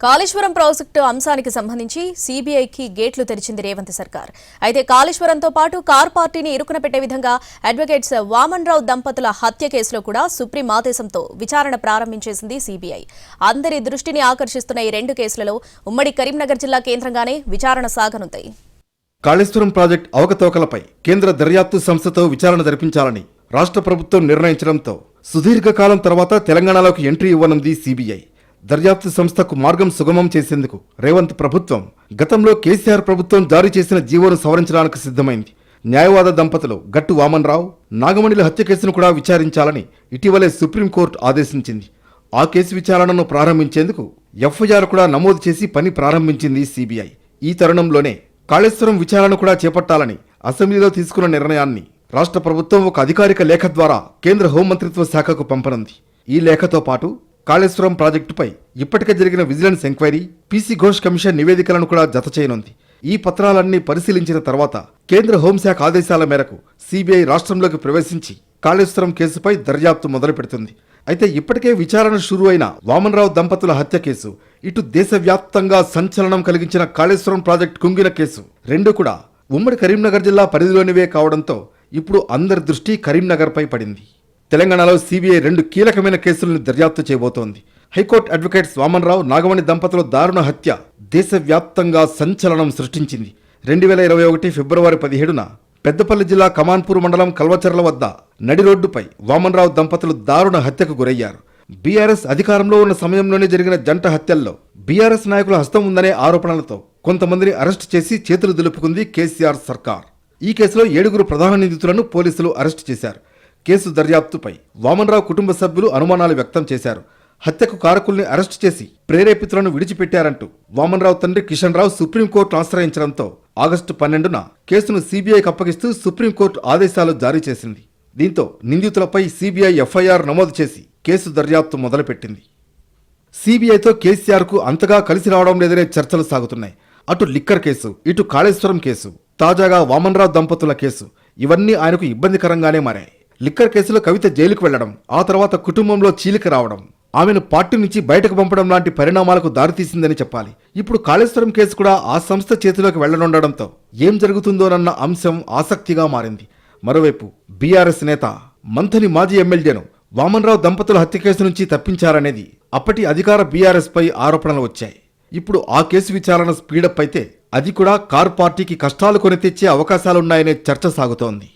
Kaleshwaram project అంశానికి సంబంధించి సీబీఐకి గేట్లు తెరిచింది రేవంత్ సర్కార్. అయితే కాళేశ్వరంతో పాటు కార్ పార్టీని ఇరుకున పెట్టే విధంగా అడ్వకేట్స్ వామన్ రావు దంపతుల హత్య కేసులో కూడా సుప్రీం ఆదేశంతో విచారణ ప్రారంభించేసింది సీబీఐ. అందరి దృష్టిని ఆకర్షిస్తున్న ఈ రెండు కేసులలో ఉమ్మడి కరీంనగర్ జిల్లా కేంద్రంగానే విచారణ సాగనుంది. కాళేశ్వరం ప్రాజెక్టు అవకతవకలపై కేంద్ర దర్యాప్తు సంస్థతో విచారణ జరిపించాలని రాష్ట్ర ప్రభుత్వం నిర్ణయించడంతో సుదీర్ఘకాలం తర్వాత తెలంగాణలోకి ఎంట్రీ ఇవ్వనుంది సీబీఐ. దర్యాప్తు సంస్థకు మార్గం సుగమం చేసేందుకు రేవంత్ ప్రభుత్వం గతంలో కేసీఆర్ ప్రభుత్వం జారీ చేసిన జీవోను సవరించడానికి సిద్ధమైంది. న్యాయవాద దంపతులు గట్టు వామన్ రావు, నాగమణిల హత్య కేసును కూడా విచారించాలని ఇటీవలే సుప్రీంకోర్టు ఆదేశించింది. ఆ కేసు విచారణను ప్రారంభించేందుకు ఎఫ్ఐఆర్ కూడా నమోదు చేసి పని ప్రారంభించింది సీబీఐ. ఈ తరుణంలోనే కాళేశ్వరం విచారణ కూడా చేపట్టాలని అసెంబ్లీలో తీసుకున్న నిర్ణయాన్ని రాష్ట్ర ప్రభుత్వం ఒక అధికారిక లేఖ ద్వారా కేంద్ర హోంమంత్రిత్వ శాఖకు పంపనుంది. ఈ లేఖతో పాటు కాళేశ్వరం ప్రాజెక్టుపై ఇప్పటికే జరిగిన vigilance enquiry, PC Ghosh commission నివేదికలను కూడా జత చేయనుంది. ఈ పత్రాలన్నీ పరిశీలించిన తర్వాత కేంద్ర హోంశాఖ ఆదేశాల మేరకు సీబీఐ రాష్ట్రంలోకి ప్రవేశించి కాళేశ్వరం కేసుపై దర్యాప్తు మొదలు పెడుతుంది. అయితే ఇప్పటికే విచారణ షురూ అయిన వామన్ రావు దంపతుల హత్య కేసు, ఇటు దేశవ్యాప్తంగా సంచలనం కలిగించిన కాళేశ్వరం ప్రాజెక్టు కుంగిన కేసు రెండూ కూడా ఉమ్మడి కరీంనగర్ జిల్లా పరిధిలోనివే కావడంతో ఇప్పుడు అందరి దృష్టి కరీంనగర్పై పడింది. తెలంగాణలో సీబీఐ రెండు కీలకమైన కేసులను దర్యాప్తు చేయబోతోంది. హైకోర్టు అడ్వకేట్స్ వామన్ రావు, నాగమణి దంపతుల దారుణ హత్య దేశవ్యాప్తంగా సంచలనం సృష్టించింది. 2021 ఫిబ్రవరి 17న పెద్దపల్లి జిల్లా కమాన్పూర్ మండలం కల్వచర్ల వద్ద నడి రోడ్డుపై వామన్ రావు దంపతులు దారుణ హత్యకు గురయ్యారు. బీఆర్ఎస్ అధికారంలో ఉన్న సమయంలోనే జరిగిన జంట హత్యల్లో బీఆర్ఎస్ నాయకుల హస్తం ఉందనే ఆరోపణలతో కొంతమందిని అరెస్టు చేసి చేతులు దులుపుకుంది కేసీఆర్ సర్కార్. ఈ కేసులో 7 ప్రధాన నిందితులను పోలీసులు అరెస్టు చేశారు. కేసు దర్యాప్తుపై వామన్ రావు కుటుంబ సభ్యులు అనుమానాలు వ్యక్తం చేశారు. హత్యకు కారకుల్ని అరెస్టు చేసి ప్రేరేపితులను విడిచిపెట్టారంటూ వామన్ రావు తండ్రి కిషన్ రావు సుప్రీంకోర్టు ఆశ్రయించడంతో ఆగస్టు 12న కేసును సీబీఐకి అప్పగిస్తూ సుప్రీంకోర్టు ఆదేశాలు జారీ చేసింది. దీంతో నిందితులపై సీబీఐ ఎఫ్ఐఆర్ నమోదు చేసి కేసు దర్యాప్తు మొదలుపెట్టింది. సీబీఐతో కేసీఆర్కు అంతగా కలిసి రావడం లేదనే చర్చలు సాగుతున్నాయి. అటు లిక్కర్ కేసు, ఇటు కాళేశ్వరం కేసు, తాజాగా వామన్ రావు దంపతుల కేసు, ఇవన్నీ ఆయనకు ఇబ్బందికరంగానే మారాయి. లిక్కర్ కేసులో కవిత జైలుకు వెళ్లడం, ఆ తర్వాత కుటుంబంలో చీలిక రావడం, ఆమెను పార్టీ నుంచి బయటకు పంపడం లాంటి పరిణామాలకు దారితీసిందని చెప్పాలి. ఇప్పుడు కాళేశ్వరం కేసు కూడా ఆ సంస్థ చేతిలోకి వెళ్లనుండడంతో ఏం జరుగుతుందోనన్న అంశం ఆసక్తిగా మారింది. మరోవైపు బీఆర్ఎస్ నేత మంథని మాజీ ఎమ్మెల్యేను వామన్ రావు దంపతుల హత్య కేసు నుంచి తప్పించారనేది అప్పటి అధికార బీఆర్ఎస్ పై ఆరోపణలు వచ్చాయి. ఇప్పుడు ఆ కేసు విచారణ స్పీడప్ అయితే అది కూడా కార్ పార్టీకి కష్టాలు కొని తెచ్చే అవకాశాలున్నాయనే చర్చ సాగుతోంది.